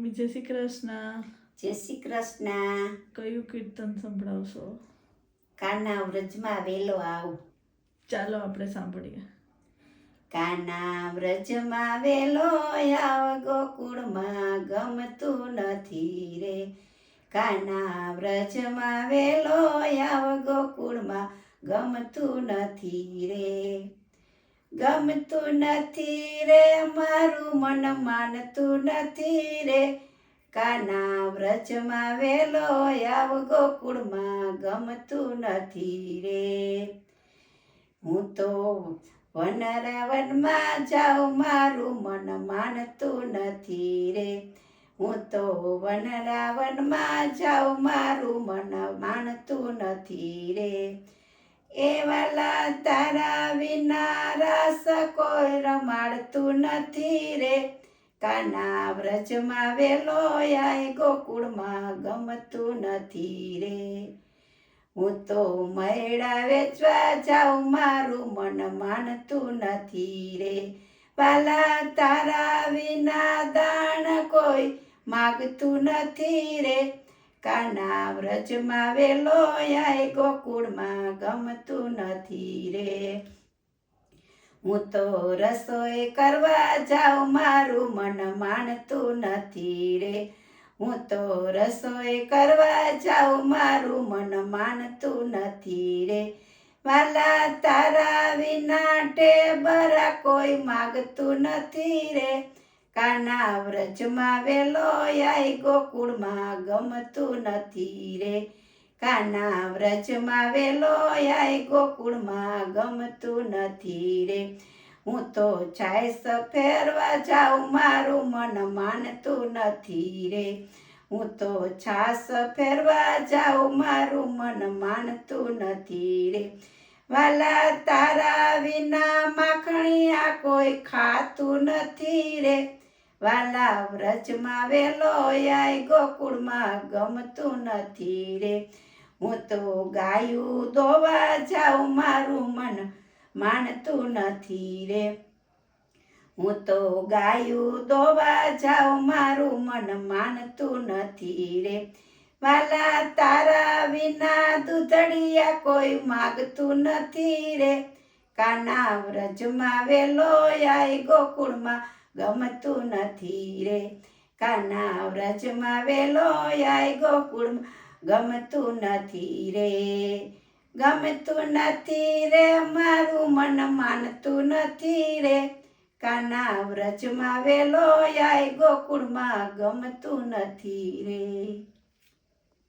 Mummy જય શ્રી કૃષ્ણ. જય શ્રી કૃષ્ણ. કયું કીર્તન સંભળાવશો? કાના વ્રજમાં વેલો આવ. ચાલો આપણે સાંભળીએ. કાના વ્રજમાં વેલો આવ, ગોકુળમાં ગમતું નથી રે. કાના વ્રજમાં વેલો આવ, ગોકુળમાં ગમતું નથી રે. ગમતું નથી રે, મારું મન માનતું નથી રે. કાના વ્રજમાં વેલો આવ, ગોકુળમાં ગમતું નથી રે. હું તો વનરાવનમાં જાઉં, મારું મન માનતું નથી રે. હું તો વનરાવનમાં જાઉં, મારું મન માનતું નથી રે. એ વાલા તારા વિના રાસ કોઈ રમાડતું નથી રે. કાના વ્રજમાં વેલો આય, ગોકુળમાં ગમતું નથી રે. હું તો મૈડા વેચવા જાઉં, મારું મન માનતું નથી રે. વાલા તારા વિના દાણ કોઈ માગતું નથી રે. કાના વ્રજમાં વેલો આય, ગોકુળમાં ગમતું નથી રે. હું તો રસોઈ કરવા જાઉં, મારું મન માનતું નથી રે. હું તો રસોઈ કરવા જાઉં, મારું મન માનતું નથી રે. વાલા તારા વિના ટેબરા કોઈ માગતું નથી રે. કાના વ્રજમાં વેલો આય, ગોકુળમાં ગમતું નથી રે. કાના વ્રજમાં વેલો આય, ગોકુળમાં ગમતું નથી રે. હું તો છાશ ફેરવા જાઉં, મારું મન માનતું નથી રે. હું તો છાશ ફેરવા જાઉં, મારું મન માનતું નથી રે. વાલા તારા વિના માખણિયા કોઈ ખાતું નથી રે. વાલા વ્રજમાં વેલો આય, ગોકુળમાં ગમતું નથી રે. હું તો ગાયું દોવા જાઉં, મારું મન માનતું નથી રે. હું તો ગાયું દોવા જાઉં, મારું મન માનતું નથી રે. વાલા તારા વિના દૂધડિયા કોઈ માગતું નથી રે. કાના વ્રજમાં વેલો આય, ગોકુળમાં ગમતું નથી રે. કાના વ્રજમાં વેલો આય, ગોકુળમાં ગમતું નથી રે. ગમતું નથી રે, મારું મન માનતું નથી રે. કાના વ્રજમાં વેલો આય, ગોકુળમાં ગમતું નથી રે.